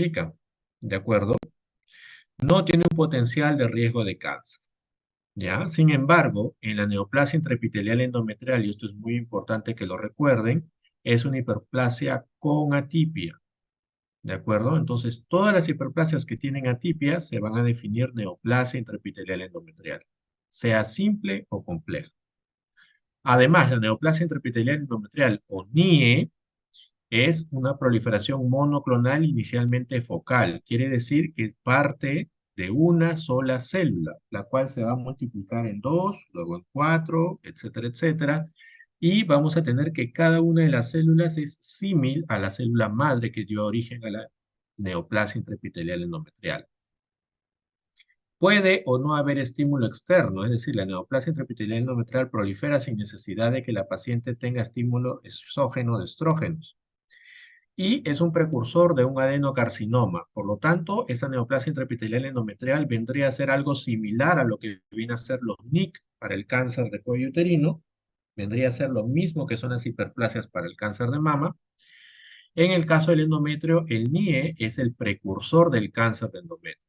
multiplican, ¿de acuerdo? No tiene un potencial de riesgo de cáncer, ¿ya? Sin embargo, en la neoplasia intraepitelial endometrial, y esto es muy importante que lo recuerden, es una hiperplasia con atipia, ¿de acuerdo? Entonces, todas las hiperplasias que tienen atipia se van a definir neoplasia intraepitelial endometrial, sea simple o compleja. Además, la neoplasia intraepitelial endometrial o NIE es una proliferación monoclonal inicialmente focal. Quiere decir que es parte de una sola célula, la cual se va a multiplicar en dos, luego en cuatro, etcétera, etcétera. Y vamos a tener que cada una de las células es símil a la célula madre que dio origen a la neoplasia intraepitelial endometrial. Puede o no haber estímulo externo, es decir, la neoplasia intraepitelial endometrial prolifera sin necesidad de que la paciente tenga estímulo exógeno de estrógenos y es un precursor de un adenocarcinoma. Por lo tanto, esa neoplasia intraepitelial endometrial vendría a ser algo similar a lo que viene a ser los NIC para el cáncer de cuello uterino, vendría a ser lo mismo que son las hiperplasias para el cáncer de mama. En el caso del endometrio, el NIE es el precursor del cáncer de endometrio,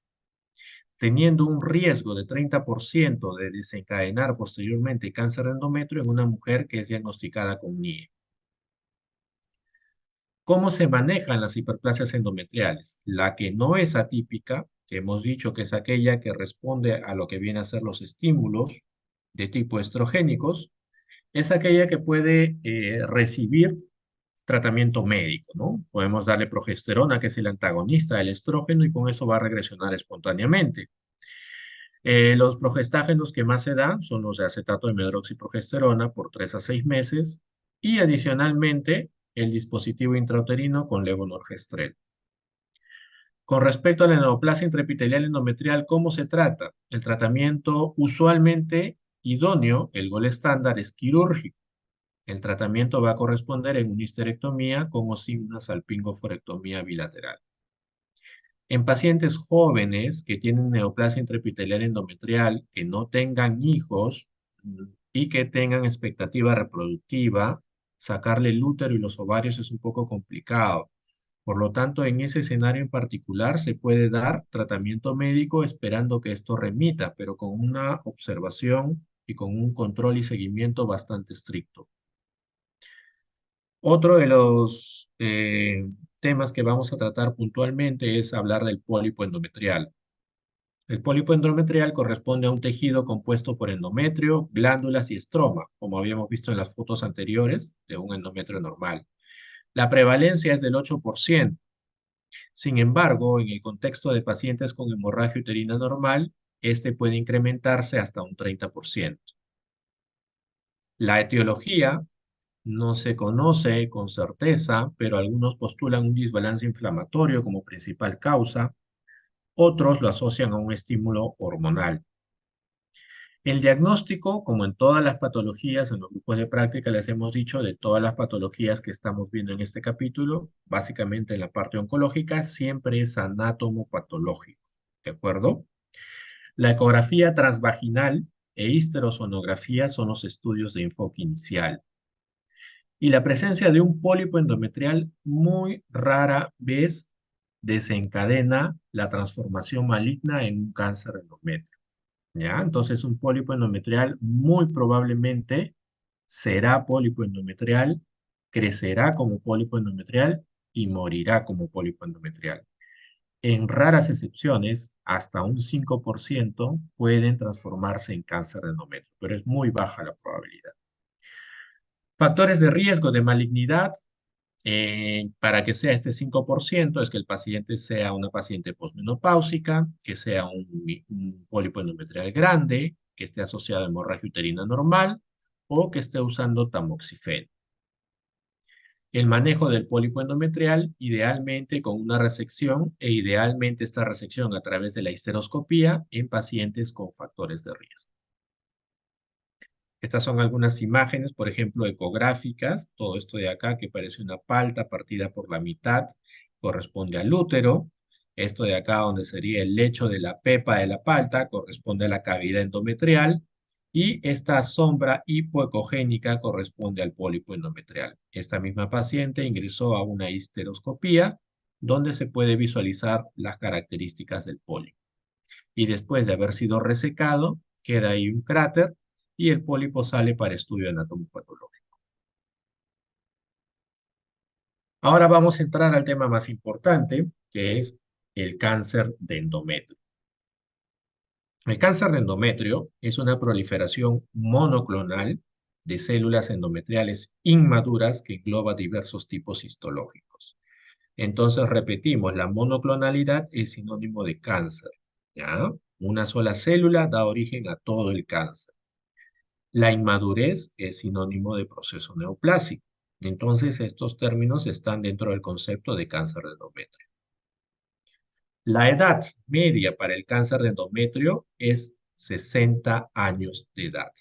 teniendo un riesgo de 30% de desencadenar posteriormente cáncer de endometrio en una mujer que es diagnosticada con NIE. ¿Cómo se manejan las hiperplasias endometriales? La que no es atípica, que hemos dicho que es aquella que responde a lo que vienen a ser los estímulos de tipo estrogénicos, es aquella que puede recibir tratamiento médico, ¿no? Podemos darle progesterona, que es el antagonista del estrógeno, y con eso va a regresionar espontáneamente. Los progestágenos que más se dan son los de acetato de medroxiprogesterona por 3 a 6 meses y adicionalmente el dispositivo intrauterino con levonorgestrel. Con respecto a la neoplasia intraepitelial endometrial, ¿cómo se trata? El tratamiento usualmente idóneo, el gol estándar, es quirúrgico. El tratamiento va a corresponder en una histerectomía con o sin una salpingoforectomía bilateral. En pacientes jóvenes que tienen neoplasia intraepitelial endometrial, que no tengan hijos y que tengan expectativa reproductiva, sacarle el útero y los ovarios es un poco complicado. Por lo tanto, en ese escenario en particular se puede dar tratamiento médico esperando que esto remita, pero con una observación y con un control y seguimiento bastante estricto. Otro de los temas que vamos a tratar puntualmente es hablar del pólipo endometrial. El pólipo endometrial corresponde a un tejido compuesto por endometrio, glándulas y estroma, como habíamos visto en las fotos anteriores de un endometrio normal. La prevalencia es del 8%. Sin embargo, en el contexto de pacientes con hemorragia uterina normal, este puede incrementarse hasta un 30%. La etiología no se conoce con certeza, pero algunos postulan un desbalance inflamatorio como principal causa, otros lo asocian a un estímulo hormonal. El diagnóstico, como en todas las patologías, en los grupos de práctica les hemos dicho, de todas las patologías que estamos viendo en este capítulo, básicamente en la parte oncológica, siempre es anatomopatológico, ¿de acuerdo? La ecografía transvaginal e histerosonografía son los estudios de enfoque inicial. Y la presencia de un pólipo endometrial muy rara vez desencadena la transformación maligna en un cáncer endometrio. ¿Ya? Entonces, un pólipo endometrial muy probablemente será pólipo endometrial, crecerá como pólipo endometrial y morirá como pólipo endometrial. En raras excepciones, hasta un 5% pueden transformarse en cáncer de endometrio, pero es muy baja la probabilidad. Factores de riesgo de malignidad, para que sea este 5%, es que el paciente sea una paciente posmenopáusica, que sea un pólipo endometrial grande, que esté asociado a hemorragia uterina normal o que esté usando tamoxifeno. El manejo del pólipo endometrial, idealmente con una resección e idealmente esta resección a través de la histeroscopía en pacientes con factores de riesgo. Estas son algunas imágenes, por ejemplo, ecográficas. Todo esto de acá que parece una palta partida por la mitad corresponde al útero. Esto de acá donde sería el lecho de la pepa de la palta corresponde a la cavidad endometrial. Y esta sombra hipoecogénica corresponde al pólipo endometrial. Esta misma paciente ingresó a una histeroscopía donde se puede visualizar las características del pólipo. Y después de haber sido resecado, queda ahí un cráter y el pólipo sale para estudio anatomopatológico. Ahora vamos a entrar al tema más importante, que es el cáncer de endometrio. El cáncer de endometrio es una proliferación monoclonal de células endometriales inmaduras que engloba diversos tipos histológicos. Entonces, repetimos, la monoclonalidad es sinónimo de cáncer, ¿ya? Una sola célula da origen a todo el cáncer. La inmadurez es sinónimo de proceso neoplásico. Entonces, estos términos están dentro del concepto de cáncer de endometrio. La edad media para el cáncer de endometrio es 60 años de edad.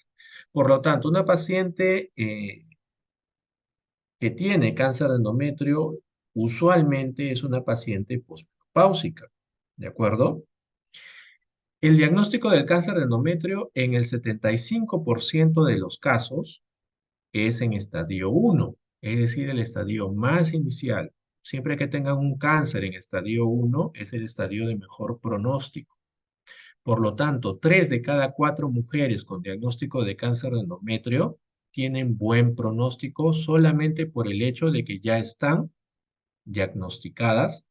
Por lo tanto, una paciente que tiene cáncer de endometrio usualmente es una paciente posmenopáusica, ¿de acuerdo? El diagnóstico del cáncer de endometrio en el 75% de los casos es en estadio 1, es decir, el estadio más inicial. Siempre que tengan un cáncer en estadio 1 es el estadio de mejor pronóstico. Por lo tanto, 3 de cada 4 mujeres con diagnóstico de cáncer de endometrio tienen buen pronóstico solamente por el hecho de que ya están diagnosticadas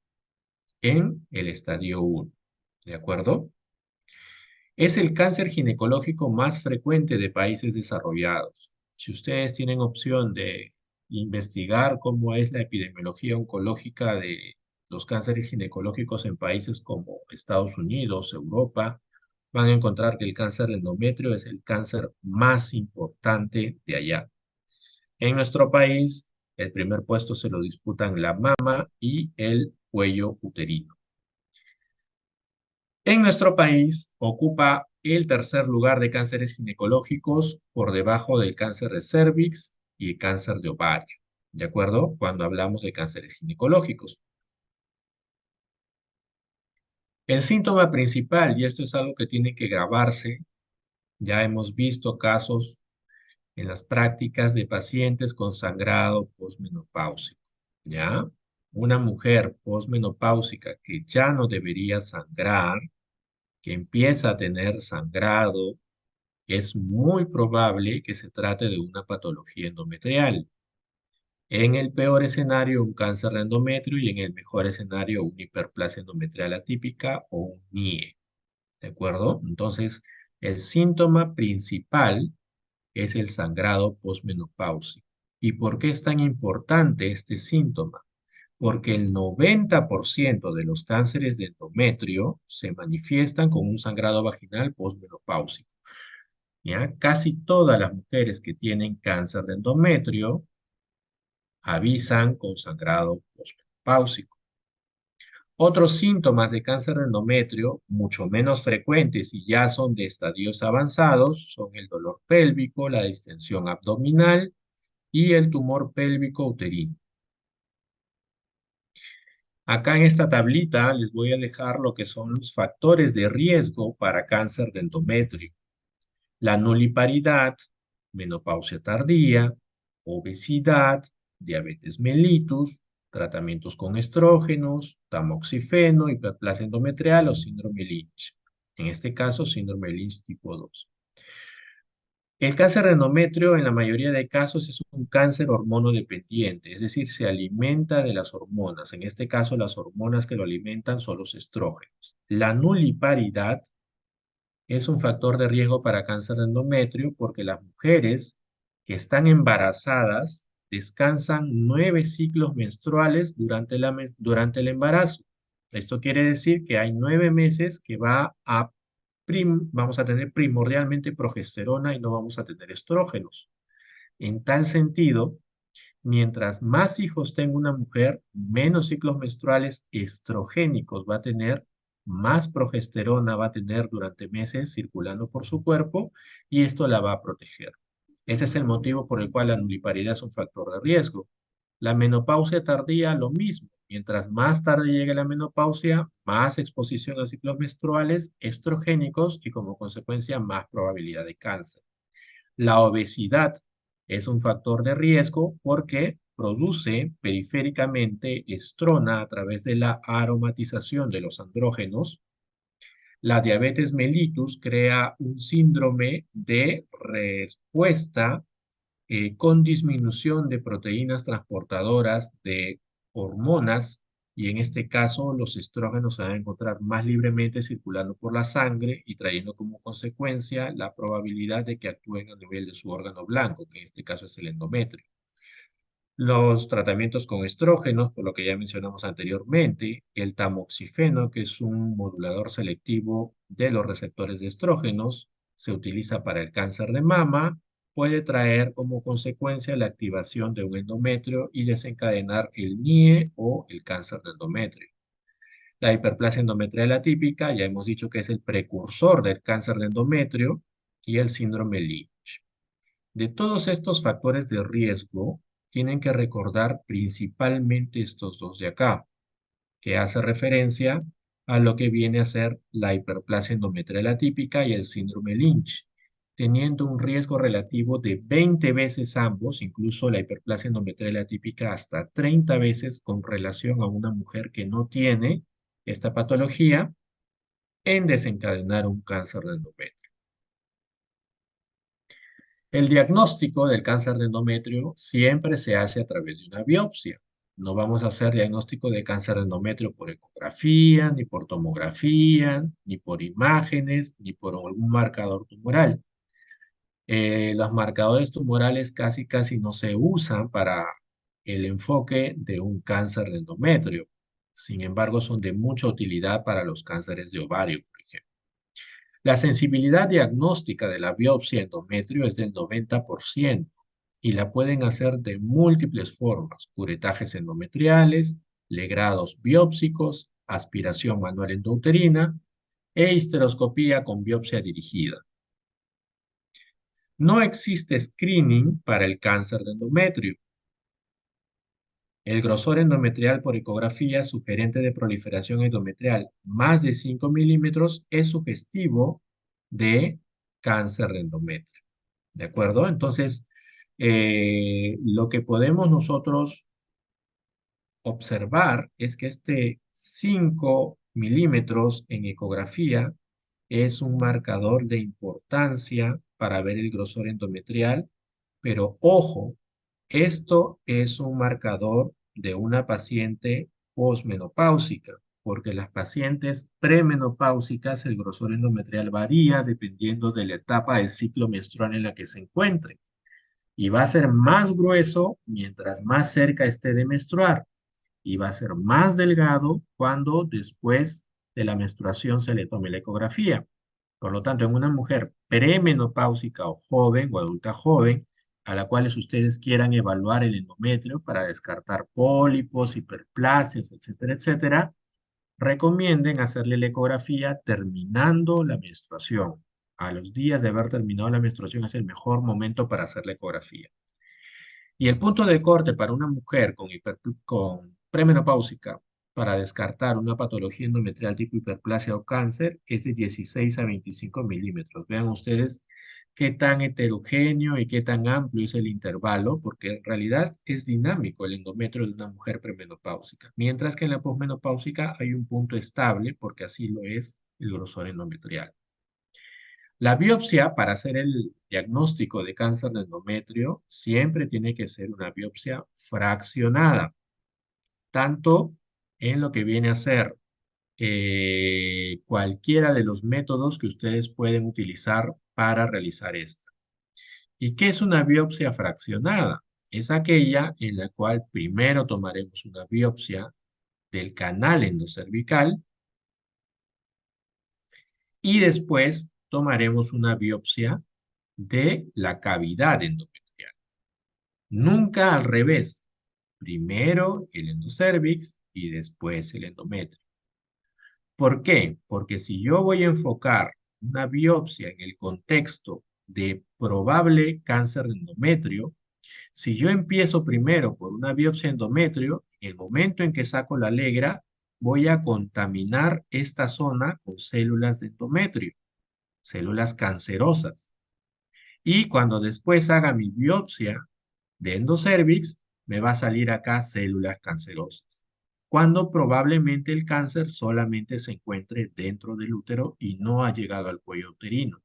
en el estadio 1. ¿De acuerdo? Es el cáncer ginecológico más frecuente de países desarrollados. Si ustedes tienen opción de investigar cómo es la epidemiología oncológica de los cánceres ginecológicos en países como Estados Unidos, Europa, van a encontrar que el cáncer de endometrio es el cáncer más importante de allá. En nuestro país, el primer puesto se lo disputan la mama y el cuello uterino. En nuestro país ocupa el tercer lugar de cánceres ginecológicos por debajo del cáncer de cervix y el cáncer de ovario, ¿de acuerdo? Cuando hablamos de cánceres ginecológicos. El síntoma principal, y esto es algo que tiene que grabarse, ya hemos visto casos en las prácticas de pacientes con sangrado posmenopáusico, ¿ya? Una mujer posmenopáusica que ya no debería sangrar, que empieza a tener sangrado, es muy probable que se trate de una patología endometrial. En el peor escenario, un cáncer de endometrio y en el mejor escenario, una hiperplasia endometrial atípica o un NIE. ¿De acuerdo? Entonces, el síntoma principal es el sangrado posmenopáusico. ¿Y por qué es tan importante este síntoma? Porque el 90% de los cánceres de endometrio se manifiestan con un sangrado vaginal posmenopáusico. ¿Ya? Casi todas las mujeres que tienen cáncer de endometrio avisan con sangrado postmenopáusico. Otros síntomas de cáncer de endometrio, mucho menos frecuentes y ya son de estadios avanzados, son el dolor pélvico, la distensión abdominal y el tumor pélvico uterino. Acá en esta tablita les voy a dejar lo que son los factores de riesgo para cáncer de endometrio. La nuliparidad, menopausia tardía, obesidad, diabetes mellitus, tratamientos con estrógenos, tamoxifeno, hiperplasia endometrial o síndrome Lynch. En este caso, síndrome Lynch tipo 2. El cáncer de endometrio en la mayoría de casos es un cáncer hormonodependiente, es decir, se alimenta de las hormonas. En este caso, las hormonas que lo alimentan son los estrógenos. La nuliparidad es un factor de riesgo para cáncer de endometrio porque las mujeres que están embarazadas descansan 9 ciclos menstruales durante el embarazo. Esto quiere decir que hay 9 meses que vamos a tener primordialmente progesterona y no vamos a tener estrógenos. En tal sentido, mientras más hijos tenga una mujer, menos ciclos menstruales estrogénicos va a tener, más progesterona va a tener durante meses circulando por su cuerpo y esto la va a proteger. Ese es el motivo por el cual la nulliparidad es un factor de riesgo. La menopausia tardía, lo mismo. Mientras más tarde llegue la menopausia, más exposición a ciclos menstruales estrogénicos y como consecuencia más probabilidad de cáncer. La obesidad es un factor de riesgo porque produce periféricamente estrona a través de la aromatización de los andrógenos. La diabetes mellitus crea un síndrome de respuesta con disminución de proteínas transportadoras de hormonas, y en este caso los estrógenos se van a encontrar más libremente circulando por la sangre y trayendo como consecuencia la probabilidad de que actúen a nivel de su órgano blanco, que en este caso es el endometrio. Los tratamientos con estrógenos, por lo que ya mencionamos anteriormente, el tamoxifeno, que es un modulador selectivo de los receptores de estrógenos, se utiliza para el cáncer de mama, puede traer como consecuencia la activación de un endometrio y desencadenar el NIE o el cáncer de endometrio. La hiperplasia endometrial atípica, ya hemos dicho que es el precursor del cáncer de endometrio, y el síndrome Lynch. De todos estos factores de riesgo, tienen que recordar principalmente estos dos de acá, que hace referencia a lo que viene a ser la hiperplasia endometrial atípica y el síndrome Lynch, teniendo un riesgo relativo de 20 veces ambos, incluso la hiperplasia endometrial atípica hasta 30 veces con relación a una mujer que no tiene esta patología, en desencadenar un cáncer de endometrio. El diagnóstico del cáncer de endometrio siempre se hace a través de una biopsia. No vamos a hacer diagnóstico de cáncer de endometrio por ecografía, ni por tomografía, ni por imágenes, ni por algún marcador tumoral. Los marcadores tumorales casi no se usan para el enfoque de un cáncer de endometrio. Sin embargo, son de mucha utilidad para los cánceres de ovario, por ejemplo. La sensibilidad diagnóstica de la biopsia endometrio es del 90% y la pueden hacer de múltiples formas: curetajes endometriales, legrados biópsicos, aspiración manual endouterina e histeroscopía con biopsia dirigida. No existe screening para el cáncer de endometrio. El grosor endometrial por ecografía sugerente de proliferación endometrial más de 5 milímetros es sugestivo de cáncer de endometrio. ¿De acuerdo? Entonces, lo que podemos nosotros observar es que este 5 milímetros en ecografía es un marcador de importancia para ver el grosor endometrial, pero ojo, esto es un marcador de una paciente posmenopáusica, porque las pacientes premenopáusicas el grosor endometrial varía dependiendo de la etapa del ciclo menstrual en la que se encuentre, y va a ser más grueso mientras más cerca esté de menstruar, y va a ser más delgado cuando después de la menstruación se le tome la ecografía. Por lo tanto, en una mujer premenopáusica o joven o adulta joven, a la cual ustedes quieran evaluar el endometrio para descartar pólipos, hiperplasias, etcétera, etcétera, recomienden hacerle la ecografía terminando la menstruación. A los días de haber terminado la menstruación es el mejor momento para hacer la ecografía. Y el punto de corte para una mujer con premenopáusica para descartar una patología endometrial tipo hiperplasia o cáncer es de 16 a 25 milímetros. Vean ustedes qué tan heterogéneo y qué tan amplio es el intervalo, porque en realidad es dinámico el endometrio de una mujer premenopáusica, mientras que en la posmenopáusica hay un punto estable, porque así lo es el grosor endometrial. La biopsia para hacer el diagnóstico de cáncer de endometrio siempre tiene que ser una biopsia fraccionada, tanto en lo que viene a ser cualquiera de los métodos que ustedes pueden utilizar para realizar esta. ¿Y qué es una biopsia fraccionada? Es aquella en la cual primero tomaremos una biopsia del canal endocervical y después tomaremos una biopsia de la cavidad endometrial. Nunca al revés. Primero el endocervix y después el endometrio. ¿Por qué? Porque si yo voy a enfocar una biopsia en el contexto de probable cáncer de endometrio, si yo empiezo primero por una biopsia endometrio, en el momento en que saco la legra, voy a contaminar esta zona con células de endometrio, células cancerosas. Y cuando después haga mi biopsia de endocervix, me va a salir acá células cancerosas, cuando probablemente el cáncer solamente se encuentre dentro del útero y no ha llegado al cuello uterino.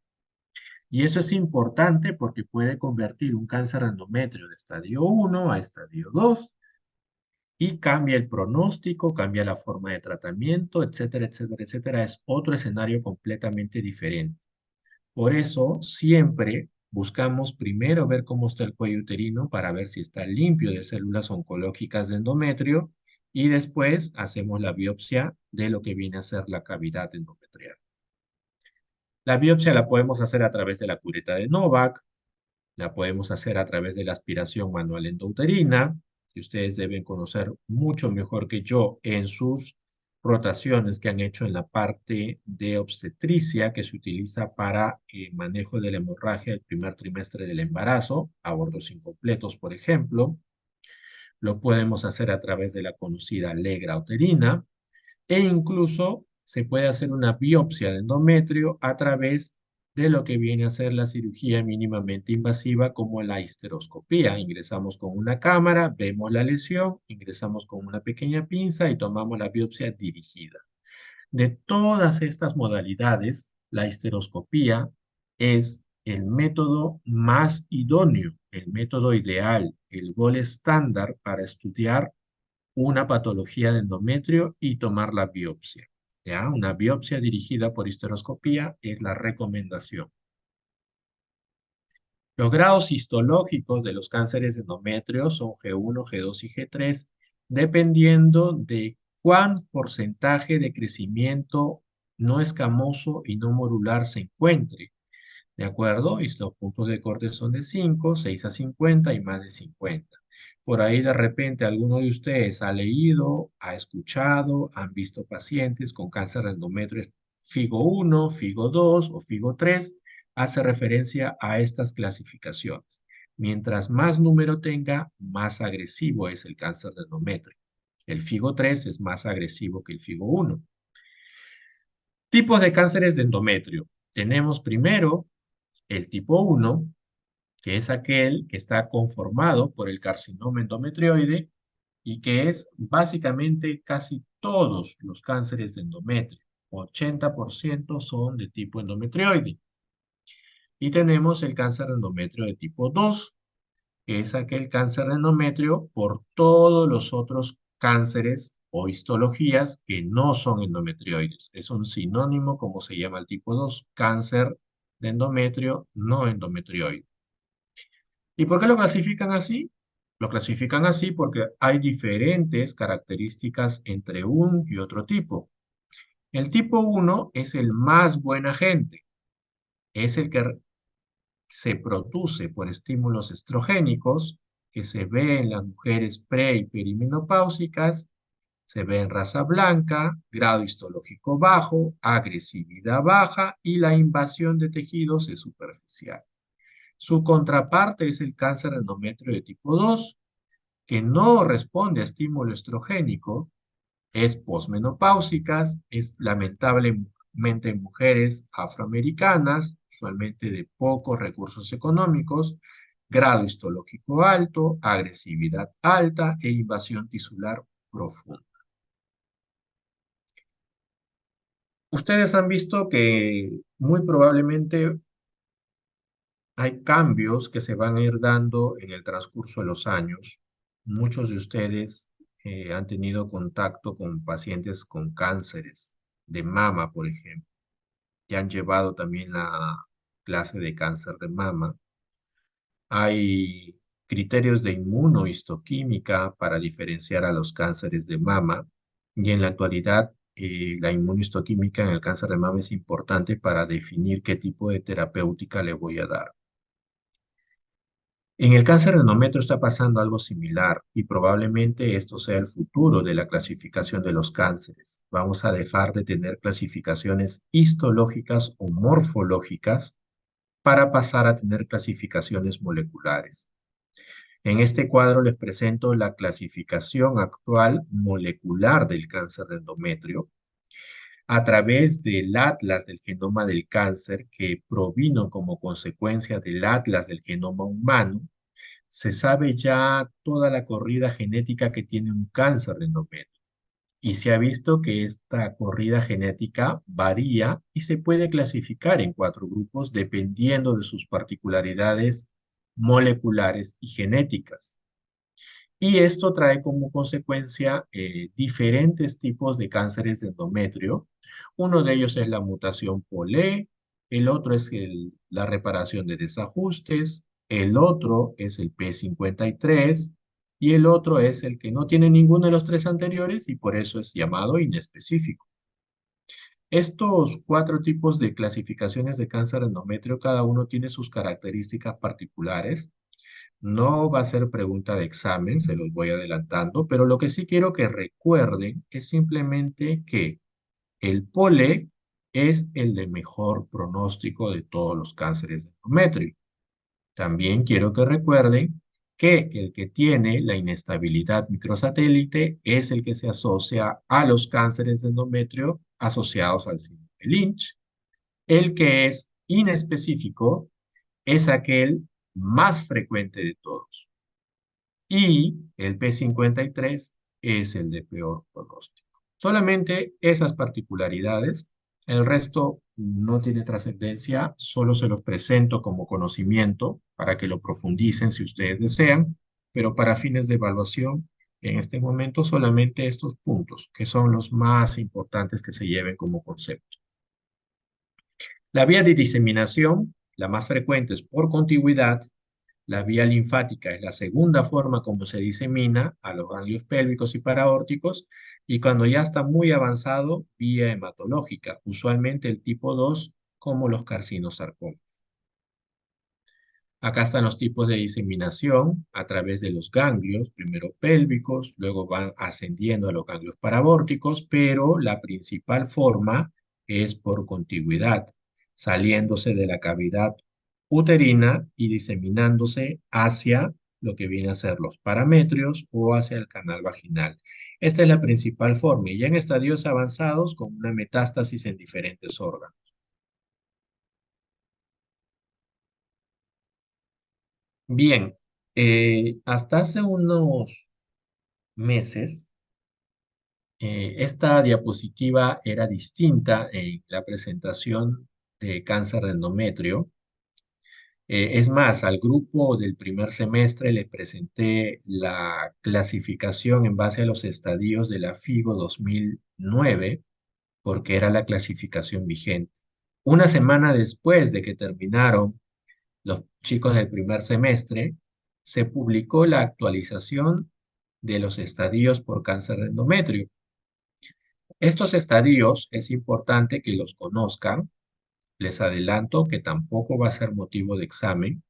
Y eso es importante porque puede convertir un cáncer de endometrio de estadio 1 a estadio 2 y cambia el pronóstico, cambia la forma de tratamiento, etcétera, etcétera, etcétera. Es otro escenario completamente diferente. Por eso, siempre buscamos primero ver cómo está el cuello uterino para ver si está limpio de células oncológicas de endometrio y después hacemos la biopsia de lo que viene a ser la cavidad endometrial. La biopsia la podemos hacer a través de la cureta de Novak, la podemos hacer a través de la aspiración manual endouterina, que ustedes deben conocer mucho mejor que yo en sus rotaciones que han hecho en la parte de obstetricia que se utiliza para manejo de la hemorragia del primer trimestre del embarazo, abortos incompletos, por ejemplo. Lo podemos hacer a través de la conocida legra uterina e incluso se puede hacer una biopsia de endometrio a través de lo que viene a ser la cirugía mínimamente invasiva como la histeroscopía. Ingresamos con una cámara, vemos la lesión, ingresamos con una pequeña pinza y tomamos la biopsia dirigida. De todas estas modalidades, la histeroscopía es el método más idóneo, el método ideal, el gol estándar para estudiar una patología de endometrio y tomar la biopsia. ¿Ya? Una biopsia dirigida por histeroscopía es la recomendación. Los grados histológicos de los cánceres de endometrio son G1, G2 y G3, dependiendo de cuán porcentaje de crecimiento no escamoso y no modular se encuentre. ¿De acuerdo? Y los puntos de corte son de 5, 6 a 50 y más de 50. Por ahí de repente alguno de ustedes ha leído, ha escuchado, han visto pacientes con cáncer de endometrio FIGO 1, FIGO 2 o FIGO 3. Hace referencia a estas clasificaciones. Mientras más número tenga, más agresivo es el cáncer de endometrio. El FIGO 3 es más agresivo que el FIGO 1. Tipos de cánceres de endometrio. Tenemos primero el tipo 1, que es aquel que está conformado por el carcinoma endometrioide y que es básicamente casi todos los cánceres de endometrio. 80% son de tipo endometrioide. Y tenemos el cáncer de endometrio de tipo 2, que es aquel cáncer de endometrio por todos los otros cánceres o histologías que no son endometrioides. Es un sinónimo, como se llama el tipo 2, cáncer de endometrio no endometrioide. ¿Y por qué lo clasifican así? Lo clasifican así porque hay diferentes características entre un y otro tipo. El tipo 1 es el más buen agente, es el que se produce por estímulos estrogénicos, que se ve en las mujeres pre y perimenopáusicas, se ve en raza blanca, grado histológico bajo, agresividad baja y la invasión de tejidos es superficial. Su contraparte es el cáncer endometrio de tipo 2, que no responde a estímulo estrogénico, es posmenopáusicas, es lamentablemente en mujeres afroamericanas, usualmente de pocos recursos económicos, grado histológico alto, agresividad alta e invasión tisular profunda. Ustedes han visto que muy probablemente hay cambios que se van a ir dando en el transcurso de los años. Muchos de ustedes han tenido contacto con pacientes con cánceres de mama, por ejemplo, que han llevado también la clase de cáncer de mama. Hay criterios de inmunohistoquímica para diferenciar a los cánceres de mama y en la actualidad la inmunohistoquímica en el cáncer de mama es importante para definir qué tipo de terapéutica le voy a dar. En el cáncer de endometrio está pasando algo similar y probablemente esto sea el futuro de la clasificación de los cánceres. Vamos a dejar de tener clasificaciones histológicas o morfológicas para pasar a tener clasificaciones moleculares. En este cuadro les presento la clasificación actual molecular del cáncer de endometrio a través del Atlas del Genoma del Cáncer que provino como consecuencia del Atlas del Genoma Humano. se sabe ya toda la corrida genética que tiene un cáncer de endometrio. Y se ha visto que esta corrida genética varía y se puede clasificar en cuatro grupos dependiendo de sus particularidades moleculares y genéticas. Y esto trae como consecuencia diferentes tipos de cánceres de endometrio. Uno de ellos es la mutación POLE, el otro es la reparación de desajustes, el otro es el P53 y el otro es el que no tiene ninguno de los tres anteriores y por eso es llamado inespecífico. Estos cuatro tipos de clasificaciones de cáncer de endometrio, cada uno tiene sus características particulares. No va a ser pregunta de examen, se los voy adelantando, pero lo que sí quiero que recuerden es simplemente que el POLE es el de mejor pronóstico de todos los cánceres de endometrio. También quiero que recuerden que el que tiene la inestabilidad microsatélite es el que se asocia a los cánceres de endometrio asociados al síndrome de Lynch. El que es inespecífico es aquel más frecuente de todos. Y el P53 es el de peor pronóstico. Solamente esas particularidades, el resto no tiene trascendencia, solo se los presento como conocimiento para que lo profundicen si ustedes desean, pero para fines de evaluación, en este momento solamente estos puntos, que son los más importantes que se lleven como concepto. La vía de diseminación, la más frecuente es por contigüidad. La vía linfática es la segunda forma como se disemina a los ganglios pélvicos y paraórticos y cuando ya está muy avanzado, vía hematológica, usualmente el tipo 2 como los carcinosarcomas. Acá están los tipos de diseminación a través de los ganglios, primero pélvicos, luego van ascendiendo a los ganglios parabórticos, pero la principal forma es por contigüidad, saliéndose de la cavidad uterina y diseminándose hacia lo que viene a ser los parametrios o hacia el canal vaginal. Esta es la principal forma y ya en estadios avanzados con una metástasis en diferentes órganos. Bien, hasta hace unos meses, esta diapositiva era distinta en la presentación de cáncer de endometrio. Es más, al grupo del primer semestre le presenté la clasificación en base a los estadios de la FIGO 2009, porque era la clasificación vigente. Una semana después de que terminaron los chicos del primer semestre, se publicó la actualización de los estadios por cáncer de endometrio. Estos estadios es importante que los conozcan. Les adelanto que tampoco va a ser motivo de examen,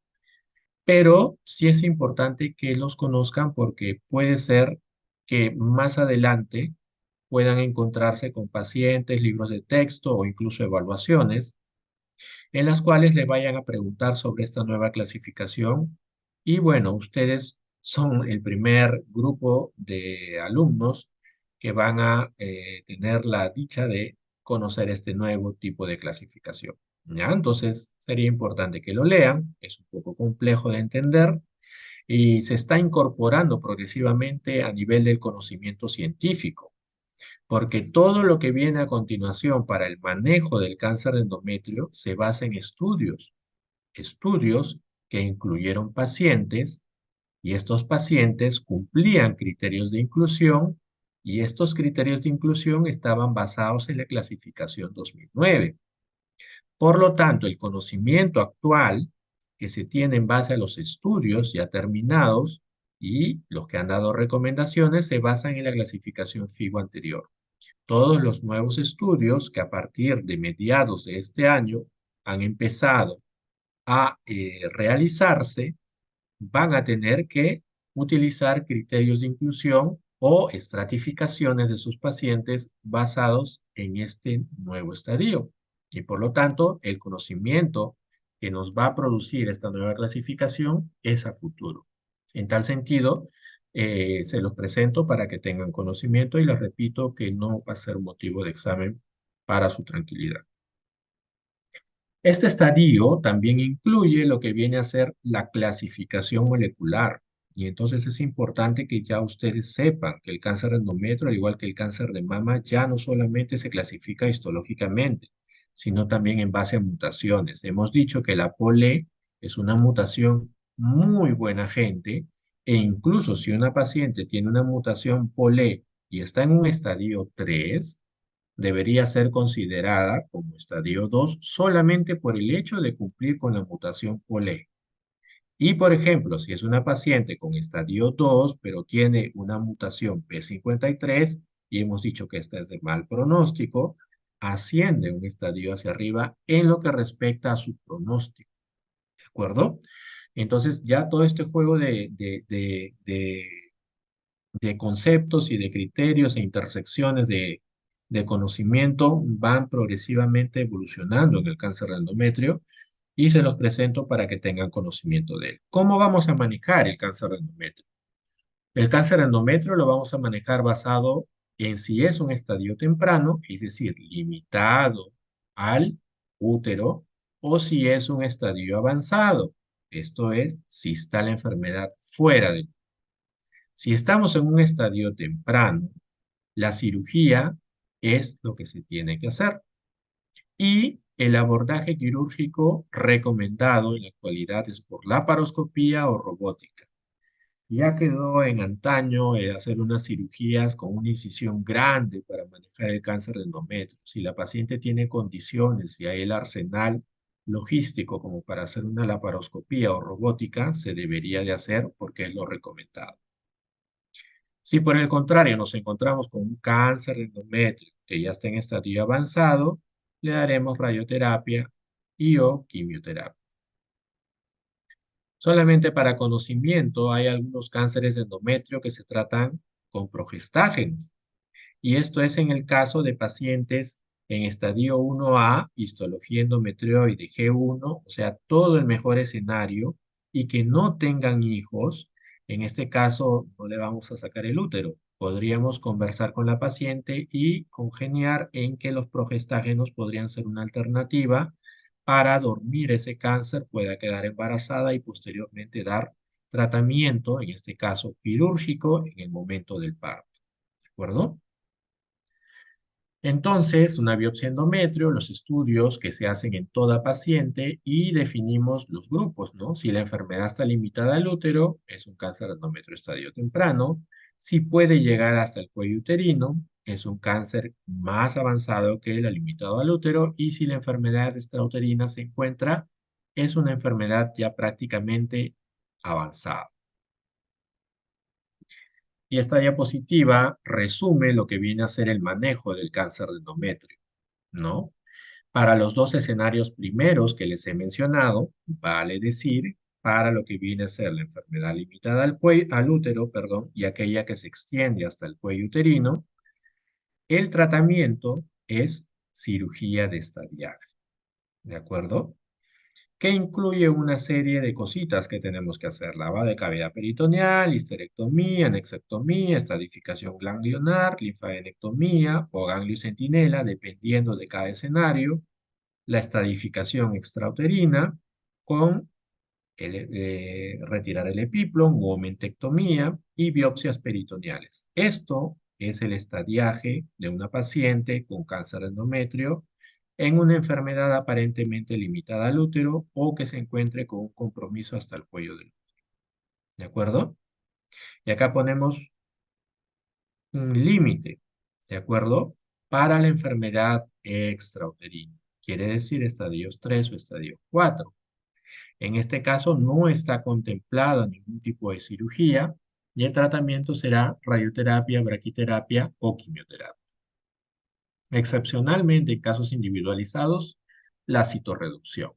pero sí es importante que los conozcan porque puede ser que más adelante puedan encontrarse con pacientes, libros de texto o incluso evaluaciones en las cuales le vayan a preguntar sobre esta nueva clasificación. Y bueno, ustedes son el primer grupo de alumnos que van a tener la dicha de conocer este nuevo tipo de clasificación. ¿Ya? Entonces, sería importante que lo lean, es un poco complejo de entender y se está incorporando progresivamente a nivel del conocimiento científico porque todo lo que viene a continuación para el manejo del cáncer de endometrio se basa en estudios, estudios que incluyeron pacientes y estos pacientes cumplían criterios de inclusión y estos criterios de inclusión estaban basados en la clasificación 2009. Por lo tanto, el conocimiento actual que se tiene en base a los estudios ya terminados y los que han dado recomendaciones se basan en la clasificación FIGO anterior. Todos los nuevos estudios que a partir de mediados de este año han empezado a realizarse van a tener que utilizar criterios de inclusión o estratificaciones de sus pacientes basados en este nuevo estadio. Y por lo tanto, el conocimiento que nos va a producir esta nueva clasificación es a futuro. En tal sentido, se los presento para que tengan conocimiento y les repito que no va a ser motivo de examen para su tranquilidad. Este estadio también incluye lo que viene a ser la clasificación molecular. Y entonces es importante que ya ustedes sepan que el cáncer de endometrio, al igual que el cáncer de mama, ya no solamente se clasifica histológicamente, sino también en base a mutaciones. Hemos dicho que la POLE es una mutación muy buena gente, e incluso si una paciente tiene una mutación POLE y está en un estadio 3, debería ser considerada como estadio 2 solamente por el hecho de cumplir con la mutación POLE. Y, por ejemplo, si es una paciente con estadio 2, pero tiene una mutación P53, y hemos dicho que esta es de mal pronóstico, asciende un estadio hacia arriba en lo que respecta a su pronóstico, ¿de acuerdo? Entonces, ya todo este juego de conceptos y de criterios e intersecciones de conocimiento van progresivamente evolucionando en el cáncer de endometrio y se los presento para que tengan conocimiento de él. ¿Cómo vamos a manejar el cáncer de endometrio? El cáncer de endometrio lo vamos a manejar basado en si es un estadio temprano, es decir, limitado al útero, o si es un estadio avanzado, esto es, si está la enfermedad fuera del. Si estamos en un estadio temprano, la cirugía es lo que se tiene que hacer. Y el abordaje quirúrgico recomendado en la actualidad es por laparoscopía o robótica. Ya quedó en antaño hacer unas cirugías con una incisión grande para manejar el cáncer de endometrio. Si la paciente tiene condiciones y hay el arsenal logístico como para hacer una laparoscopía o robótica, se debería de hacer porque es lo recomendado. Si por el contrario nos encontramos con un cáncer de endometrio que ya está en estadio avanzado, le daremos radioterapia y o quimioterapia. Solamente para conocimiento, hay algunos cánceres de endometrio que se tratan con progestágenos. Y esto es en el caso de pacientes en estadio 1A, histología endometrioide G1, o sea, todo el mejor escenario, y que no tengan hijos. En este caso, no le vamos a sacar el útero. Podríamos conversar con la paciente y congeniar en que los progestágenos podrían ser una alternativa para dormir ese cáncer, pueda quedar embarazada y posteriormente dar tratamiento, en este caso quirúrgico, en el momento del parto. ¿De acuerdo? Entonces, una biopsia endometrio, los estudios que se hacen en toda paciente y definimos los grupos, ¿no? Si la enfermedad está limitada al útero, es un cáncer de endometrio estadio temprano. Si puede llegar hasta el cuello uterino, es un cáncer más avanzado que el limitado al útero. Y si la enfermedad extrauterina se encuentra, es una enfermedad ya prácticamente avanzada. Y esta diapositiva resume lo que viene a ser el manejo del cáncer de endometrio, ¿no? Para los dos escenarios primeros que les he mencionado, vale decir, para lo que viene a ser la enfermedad limitada al útero, perdón, y aquella que se extiende hasta el cuello uterino, el tratamiento es cirugía de estadiaje, ¿de acuerdo? Que incluye una serie de cositas que tenemos que hacer: lavado de cavidad peritoneal, histerectomía, anexectomía, estadificación ganglionar, linfadenectomía o gangliocentinela, dependiendo de cada escenario, la estadificación extrauterina con retirar el epiplom o mentectomía y biopsias peritoneales. Esto es el estadiaje de una paciente con cáncer de endometrio en una enfermedad aparentemente limitada al útero o que se encuentre con un compromiso hasta el cuello del útero. ¿De acuerdo? Y acá ponemos un límite, ¿de acuerdo? Para la enfermedad extrauterina. Quiere decir estadios 3 o estadio 4. En este caso no está contemplado ningún tipo de cirugía y el tratamiento será radioterapia, braquiterapia o quimioterapia. Excepcionalmente, en casos individualizados, la citorreducción,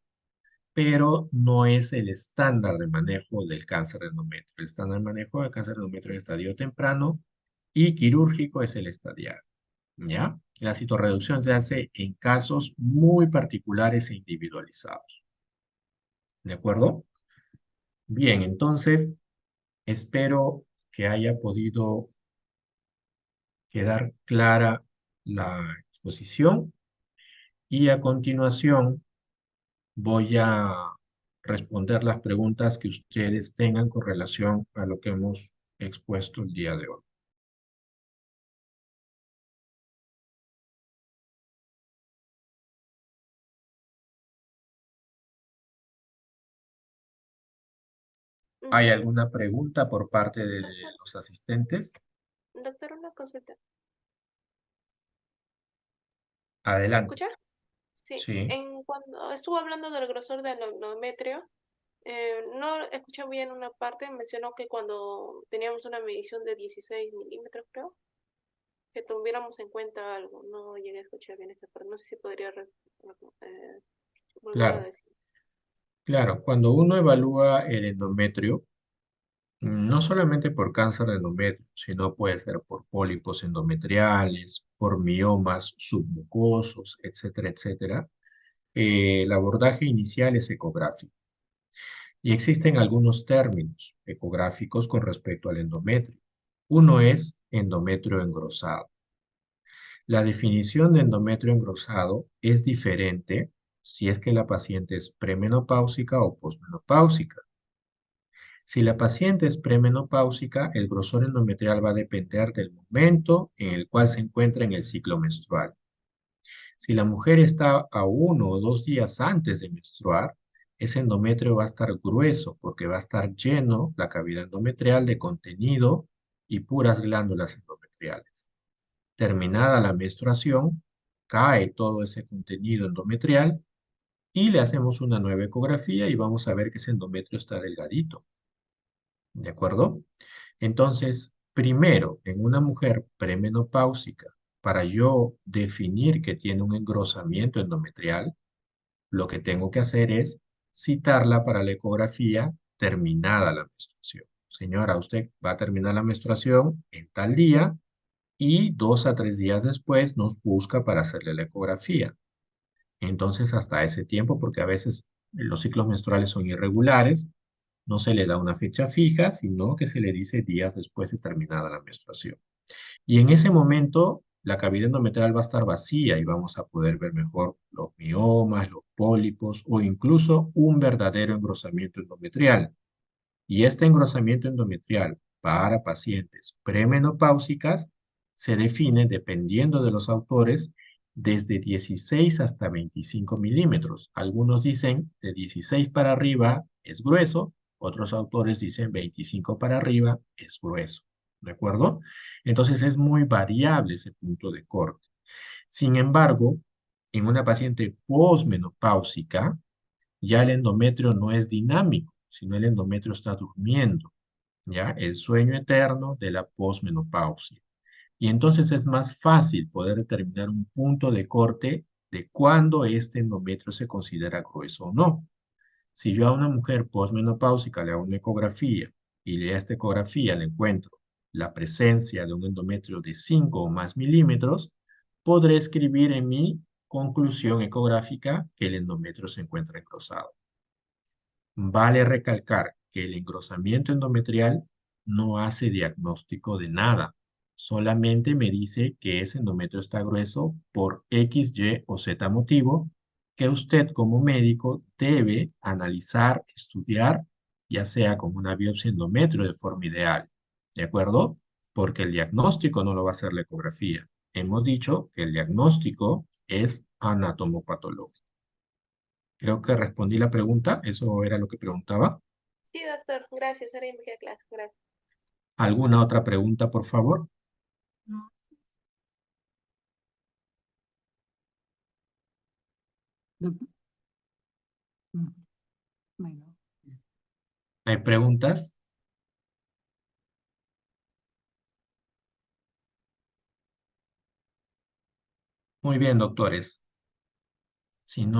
pero no es el estándar de manejo del cáncer de endometrio. El estándar de manejo del cáncer de endometrio en estadio temprano y quirúrgico es el estadial, ¿ya? La citorreducción se hace en casos muy particulares e individualizados, ¿de acuerdo? Bien, entonces espero que haya podido quedar clara la exposición y a continuación Voy a responder las preguntas que ustedes tengan con relación a lo que hemos expuesto el día de hoy. ¿Hay Mm, alguna pregunta por parte de Doctor, los asistentes? doctor, una consulta. ¿Me Adelante. escucha? Sí. Sí. En cuando estuvo hablando del grosor del endometrio, no escuché bien una parte, mencionó que cuando teníamos una medición de 16 milímetros, creo, que tuviéramos en cuenta algo. No llegué a escuchar bien esta parte. No sé si podría eh, volverlo a Claro, decir. claro. Cuando uno evalúa el endometrio, no solamente por cáncer de endometrio, sino puede ser por pólipos endometriales, por miomas submucosos, etcétera, etcétera. El abordaje inicial es ecográfico. Y existen algunos términos ecográficos con respecto al endometrio. Uno es endometrio engrosado. La definición de endometrio engrosado es diferente si es que la paciente es premenopáusica o posmenopáusica. Si la paciente es premenopáusica, el grosor endometrial va a depender del momento en el cual se encuentra en el ciclo menstrual. Si la mujer está a 1 o 2 días antes de menstruar, ese endometrio va a estar grueso porque va a estar lleno la cavidad endometrial de contenido y puras glándulas endometriales. Terminada la menstruación, cae todo ese contenido endometrial y le hacemos una nueva ecografía y vamos a ver que ese endometrio está delgadito. ¿De acuerdo? Entonces, primero, en una mujer premenopáusica, para yo definir que tiene un engrosamiento endometrial, lo que tengo que hacer es citarla para la ecografía terminada la menstruación. Señora, usted va a terminar la menstruación en tal día y 2 a 3 días después nos busca para hacerle la ecografía. Entonces, hasta ese tiempo, porque a veces los ciclos menstruales son irregulares, no se le da una fecha fija, sino que se le dice días después de terminada la menstruación. Y en ese momento, la cavidad endometrial va a estar vacía y vamos a poder ver mejor los miomas, los pólipos o incluso un verdadero engrosamiento endometrial. Y este engrosamiento endometrial para pacientes premenopáusicas se define, dependiendo de los autores, desde 16 hasta 25 milímetros. Algunos dicen de 16 para arriba es grueso, otros autores dicen 25 para arriba es grueso. ¿De acuerdo? Entonces es muy variable ese punto de corte. Sin embargo, en una paciente posmenopáusica, ya el endometrio no es dinámico, sino el endometrio está durmiendo, ¿ya? El sueño eterno de la posmenopausia. Y entonces es más fácil poder determinar un punto de corte de cuándo este endometrio se considera grueso o no. Si yo a una mujer posmenopáusica le hago una ecografía y a esta ecografía le encuentro la presencia de un endometrio de 5 o más milímetros, podré escribir en mi conclusión ecográfica que el endometrio se encuentra engrosado. Vale recalcar que el engrosamiento endometrial no hace diagnóstico de nada, solamente me dice que ese endometrio está grueso por X, Y o Z motivo que usted como médico debe analizar, estudiar, ya sea con una biopsia endometrio de forma ideal, ¿de acuerdo? Porque el diagnóstico no lo va a hacer la ecografía. Hemos dicho que el diagnóstico es anatomopatológico. Creo que respondí la pregunta, eso era lo que preguntaba. Sí, doctor, gracias. Ahora ya me queda claro. Gracias. ¿Alguna otra pregunta, por favor? Doc- mm, Bueno, ¿Hay preguntas? Muy bien, doctores. Si no